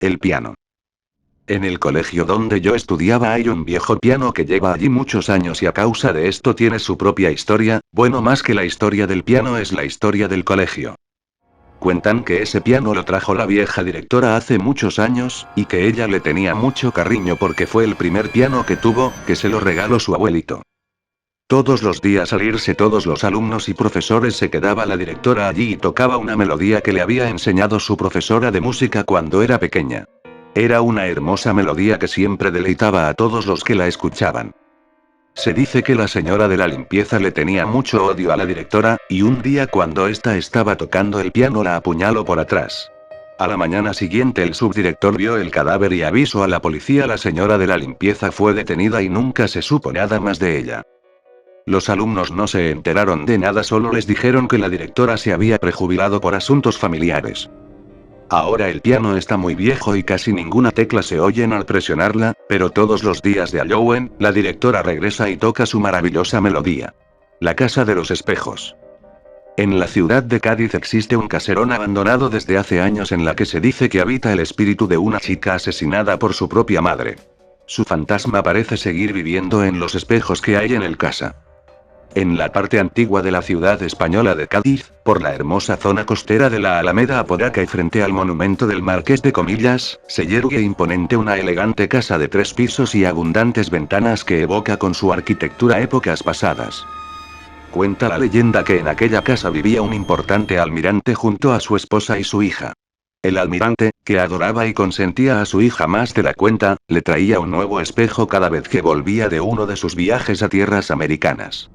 El piano. En el colegio donde yo estudiaba hay un viejo piano que lleva allí muchos años y a causa de esto tiene su propia historia, bueno, más que la historia del piano es la historia del colegio. Cuentan que ese piano lo trajo la vieja directora hace muchos años, y que ella le tenía mucho cariño porque fue el primer piano que tuvo, que se lo regaló su abuelito. Todos los días al irse todos los alumnos y profesores se quedaba la directora allí y tocaba una melodía que le había enseñado su profesora de música cuando era pequeña. Era una hermosa melodía que siempre deleitaba a todos los que la escuchaban. Se dice que la señora de la limpieza le tenía mucho odio a la directora, y un día cuando ésta estaba tocando el piano la apuñaló por atrás. A la mañana siguiente el subdirector vio el cadáver y avisó a la policía. La señora de la limpieza fue detenida y nunca se supo nada más de ella. Los alumnos no se enteraron de nada, solo les dijeron que la directora se había prejubilado por asuntos familiares. Ahora el piano está muy viejo y casi ninguna tecla se oyen al presionarla, pero todos los días de Halloween, la directora regresa y toca su maravillosa melodía. La Casa de los Espejos. En la ciudad de Cádiz existe un caserón abandonado desde hace años en la que se dice que habita el espíritu de una chica asesinada por su propia madre. Su fantasma parece seguir viviendo en los espejos que hay en el casa. En la parte antigua de la ciudad española de Cádiz, por la hermosa zona costera de la Alameda Apodaca y frente al monumento del Marqués de Comillas, se yergue imponente una elegante casa de 3 pisos y abundantes ventanas que evoca con su arquitectura épocas pasadas. Cuenta la leyenda que en aquella casa vivía un importante almirante junto a su esposa y su hija. El almirante, que adoraba y consentía a su hija más de la cuenta, le traía un nuevo espejo cada vez que volvía de uno de sus viajes a tierras americanas.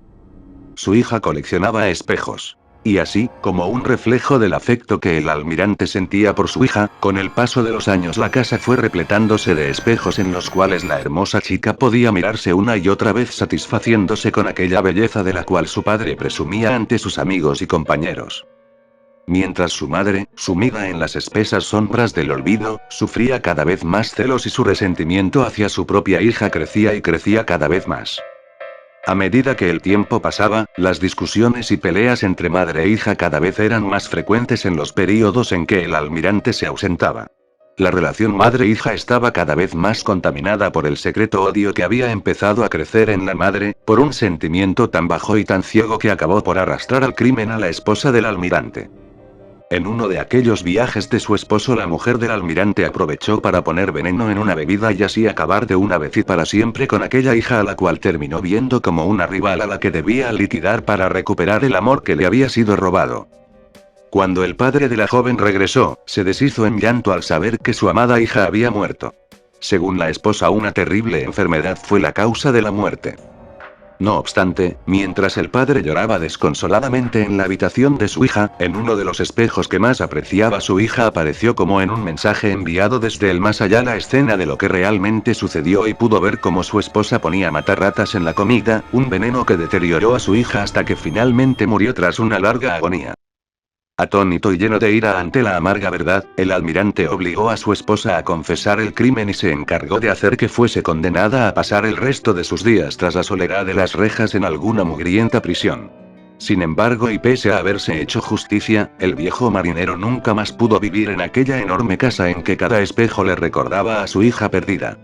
Su hija coleccionaba espejos. Y así, como un reflejo del afecto que el almirante sentía por su hija, con el paso de los años la casa fue repletándose de espejos en los cuales la hermosa chica podía mirarse una y otra vez satisfaciéndose con aquella belleza de la cual su padre presumía ante sus amigos y compañeros. Mientras su madre, sumida en las espesas sombras del olvido, sufría cada vez más celos y su resentimiento hacia su propia hija crecía y crecía cada vez más. A medida que el tiempo pasaba, las discusiones y peleas entre madre e hija cada vez eran más frecuentes en los períodos en que el almirante se ausentaba. La relación madre-hija estaba cada vez más contaminada por el secreto odio que había empezado a crecer en la madre, por un sentimiento tan bajo y tan ciego que acabó por arrastrar al crimen a la esposa del almirante. En uno de aquellos viajes de su esposo, la mujer del almirante aprovechó para poner veneno en una bebida y así acabar de una vez y para siempre con aquella hija a la cual terminó viendo como una rival a la que debía liquidar para recuperar el amor que le había sido robado. Cuando el padre de la joven regresó, se deshizo en llanto al saber que su amada hija había muerto. Según la esposa, una terrible enfermedad fue la causa de la muerte. No obstante, mientras el padre lloraba desconsoladamente en la habitación de su hija, en uno de los espejos que más apreciaba su hija apareció como en un mensaje enviado desde el más allá la escena de lo que realmente sucedió y pudo ver cómo su esposa ponía matarratas en la comida, un veneno que deterioró a su hija hasta que finalmente murió tras una larga agonía. Atónito y lleno de ira ante la amarga verdad, el almirante obligó a su esposa a confesar el crimen y se encargó de hacer que fuese condenada a pasar el resto de sus días tras la soledad de las rejas en alguna mugrienta prisión. Sin embargo, y pese a haberse hecho justicia, el viejo marinero nunca más pudo vivir en aquella enorme casa en que cada espejo le recordaba a su hija perdida.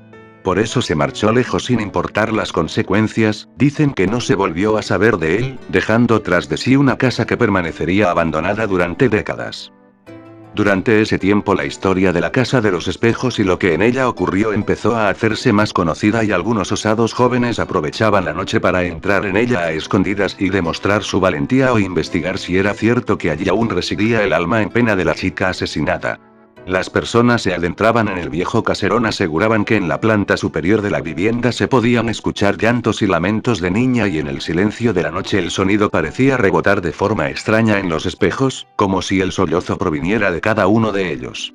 Por eso se marchó lejos sin importar las consecuencias. Dicen que no se volvió a saber de él, dejando tras de sí una casa que permanecería abandonada durante décadas. Durante ese tiempo la historia de la Casa de los Espejos y lo que en ella ocurrió empezó a hacerse más conocida y algunos osados jóvenes aprovechaban la noche para entrar en ella a escondidas y demostrar su valentía o investigar si era cierto que allí aún residía el alma en pena de la chica asesinada. Las personas se adentraban en el viejo caserón, aseguraban que en la planta superior de la vivienda se podían escuchar llantos y lamentos de niña y en el silencio de la noche el sonido parecía rebotar de forma extraña en los espejos, como si el sollozo proviniera de cada uno de ellos.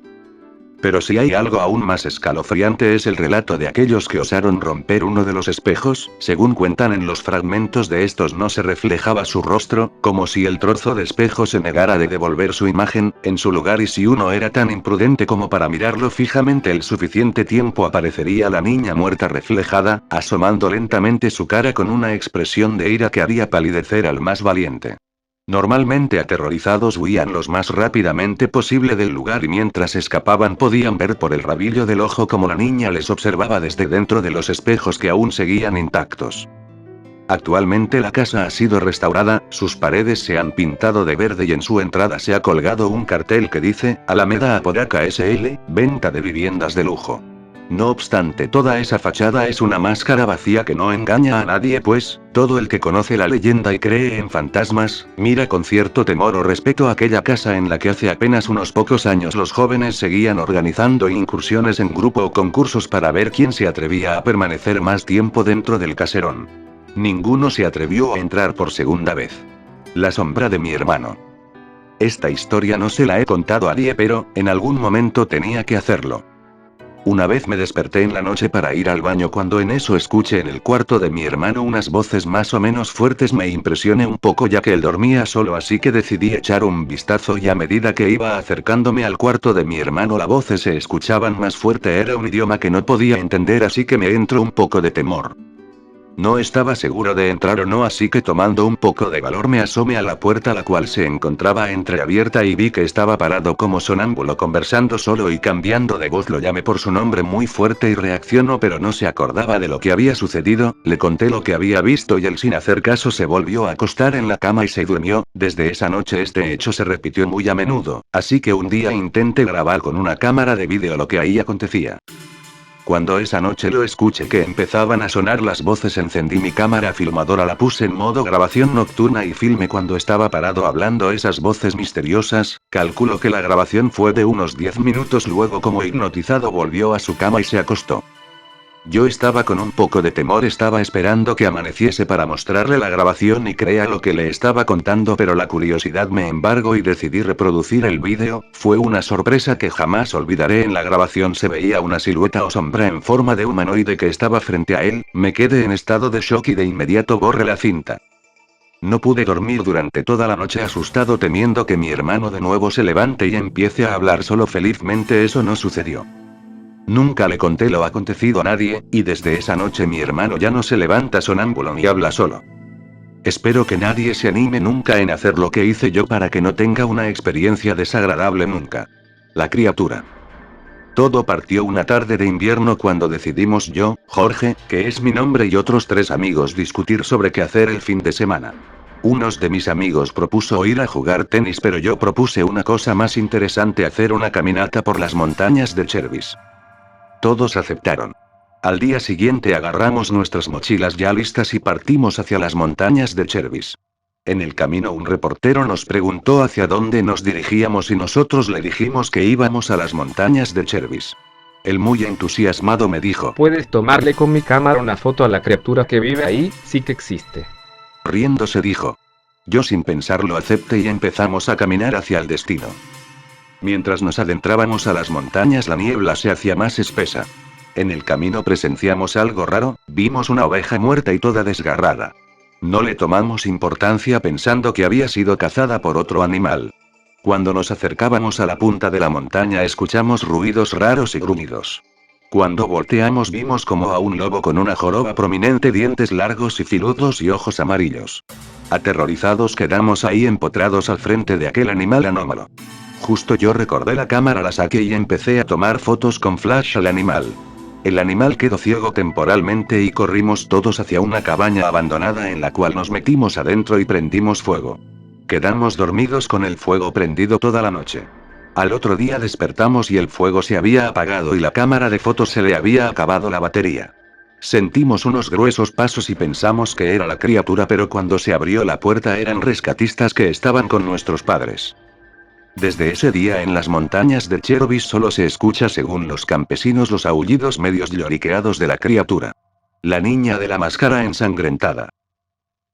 Pero si hay algo aún más escalofriante es el relato de aquellos que osaron romper uno de los espejos. Según cuentan, en los fragmentos de estos no se reflejaba su rostro, como si el trozo de espejo se negara de devolver su imagen en su lugar, y si uno era tan imprudente como para mirarlo fijamente el suficiente tiempo aparecería la niña muerta reflejada, asomando lentamente su cara con una expresión de ira que haría palidecer al más valiente. Normalmente aterrorizados huían lo más rápidamente posible del lugar y mientras escapaban podían ver por el rabillo del ojo como la niña les observaba desde dentro de los espejos que aún seguían intactos. Actualmente la casa ha sido restaurada, sus paredes se han pintado de verde y en su entrada se ha colgado un cartel que dice, Alameda Apodaca SL, venta de viviendas de lujo. No obstante, toda esa fachada es una máscara vacía que no engaña a nadie, pues, todo el que conoce la leyenda y cree en fantasmas, mira con cierto temor o respeto aquella casa en la que hace apenas unos pocos años los jóvenes seguían organizando incursiones en grupo o concursos para ver quién se atrevía a permanecer más tiempo dentro del caserón. Ninguno se atrevió a entrar por segunda vez. La sombra de mi hermano. Esta historia no se la he contado a nadie, pero, en algún momento tenía que hacerlo. Una vez me desperté en la noche para ir al baño cuando en eso escuché en el cuarto de mi hermano unas voces más o menos fuertes. Me impresioné un poco ya que él dormía solo, así que decidí echar un vistazo y a medida que iba acercándome al cuarto de mi hermano las voces se escuchaban más fuerte. Era un idioma que no podía entender, así que me entró un poco de temor. No estaba seguro de entrar o no, así que tomando un poco de valor me asomé a la puerta, la cual se encontraba entreabierta, y vi que estaba parado como sonámbulo conversando solo y cambiando de voz. Lo llamé por su nombre muy fuerte y reaccionó, pero no se acordaba de lo que había sucedido. Le conté lo que había visto y él sin hacer caso se volvió a acostar en la cama y se durmió. Desde esa noche este hecho se repitió muy a menudo, así que un día intenté grabar con una cámara de vídeo lo que ahí acontecía. Cuando esa noche lo escuché que empezaban a sonar las voces, encendí mi cámara filmadora, la puse en modo grabación nocturna y filmé cuando estaba parado hablando esas voces misteriosas. Calculo que la grabación fue de unos 10 minutos. Luego, como hipnotizado, volvió a su cama y se acostó. Yo estaba con un poco de temor, estaba esperando que amaneciese para mostrarle la grabación y crea lo que le estaba contando, pero la curiosidad me embargó y decidí reproducir el vídeo. Fue una sorpresa que jamás olvidaré. En la grabación se veía una silueta o sombra en forma de humanoide que estaba frente a él. Me quedé en estado de shock y de inmediato borré la cinta. No pude dormir durante toda la noche, asustado, temiendo que mi hermano de nuevo se levante y empiece a hablar solo. Felizmente eso no sucedió. Nunca le conté lo acontecido a nadie, y desde esa noche mi hermano ya no se levanta sonámbulo ni habla solo. Espero que nadie se anime nunca en hacer lo que hice yo para que no tenga una experiencia desagradable nunca. La criatura. Todo partió una tarde de invierno cuando decidimos yo, Jorge, que es mi nombre, y otros 3 amigos discutir sobre qué hacer el fin de semana. Unos de mis amigos propuso ir a jugar tenis, pero yo propuse una cosa más interesante: hacer una caminata por las montañas de Chervis. Todos aceptaron. Al día siguiente agarramos nuestras mochilas ya listas y partimos hacia las montañas de Chervis. En el camino un reportero nos preguntó hacia dónde nos dirigíamos y nosotros le dijimos que íbamos a las montañas de Chervis. Él, muy entusiasmado, me dijo: ¿Puedes tomarle con mi cámara una foto a la criatura que vive ahí? Sí que existe. Riéndose dijo. Yo sin pensarlo acepté y empezamos a caminar hacia el destino. Mientras nos adentrábamos a las montañas, la niebla se hacía más espesa. En el camino presenciamos algo raro, vimos una oveja muerta y toda desgarrada. No le tomamos importancia pensando que había sido cazada por otro animal. Cuando nos acercábamos a la punta de la montaña escuchamos ruidos raros y gruñidos. Cuando volteamos vimos como a un lobo con una joroba prominente, dientes largos y filudos y ojos amarillos. Aterrorizados quedamos ahí empotrados al frente de aquel animal anómalo. Justo yo recordé la cámara, la saqué y empecé a tomar fotos con flash al animal. El animal quedó ciego temporalmente y corrimos todos hacia una cabaña abandonada en la cual nos metimos adentro y prendimos fuego. Quedamos dormidos con el fuego prendido toda la noche. Al otro día despertamos y el fuego se había apagado y la cámara de fotos se le había acabado la batería. Sentimos unos gruesos pasos y pensamos que era la criatura, pero cuando se abrió la puerta eran rescatistas que estaban con nuestros padres. Desde ese día en las montañas de Chervis solo se escucha, según los campesinos, los aullidos medios lloriqueados de la criatura. La niña de la máscara ensangrentada.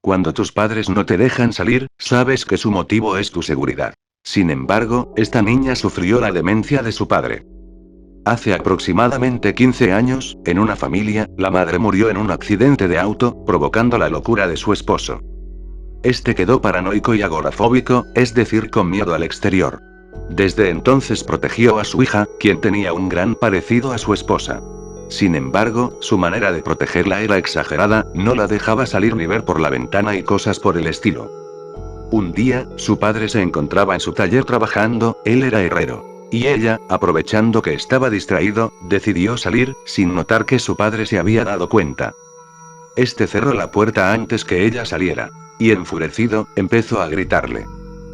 Cuando tus padres no te dejan salir, sabes que su motivo es tu seguridad. Sin embargo, esta niña sufrió la demencia de su padre. Hace aproximadamente 15 años, en una familia, la madre murió en un accidente de auto, provocando la locura de su esposo. Este quedó paranoico y agorafóbico, es decir, con miedo al exterior. Desde entonces protegió a su hija, quien tenía un gran parecido a su esposa. Sin embargo, su manera de protegerla era exagerada, no la dejaba salir ni ver por la ventana y cosas por el estilo. Un día, su padre se encontraba en su taller trabajando, él era herrero. Y ella, aprovechando que estaba distraído, decidió salir, sin notar que su padre se había dado cuenta. Este cerró la puerta antes que ella saliera. Y enfurecido, empezó a gritarle.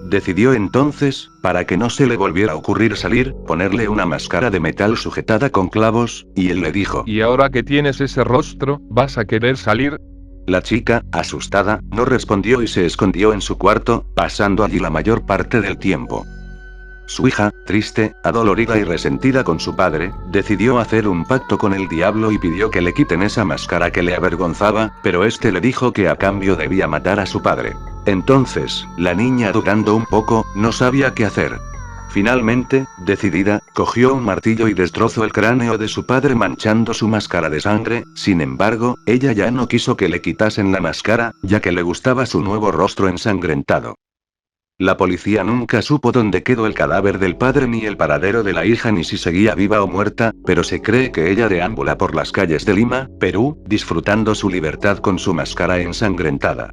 Decidió entonces, para que no se le volviera a ocurrir salir, ponerle una máscara de metal sujetada con clavos, y él le dijo. ¿Y ahora que tienes ese rostro, vas a querer salir? La chica, asustada, no respondió y se escondió en su cuarto, pasando allí la mayor parte del tiempo. Su hija, triste, adolorida y resentida con su padre, decidió hacer un pacto con el diablo y pidió que le quiten esa máscara que le avergonzaba, pero este le dijo que a cambio debía matar a su padre. Entonces, la niña, dudando un poco, no sabía qué hacer. Finalmente, decidida, cogió un martillo y destrozó el cráneo de su padre manchando su máscara de sangre. Sin embargo, ella ya no quiso que le quitasen la máscara, ya que le gustaba su nuevo rostro ensangrentado. La policía nunca supo dónde quedó el cadáver del padre ni el paradero de la hija ni si seguía viva o muerta, pero se cree que ella deambula por las calles de Lima, Perú, disfrutando su libertad con su máscara ensangrentada.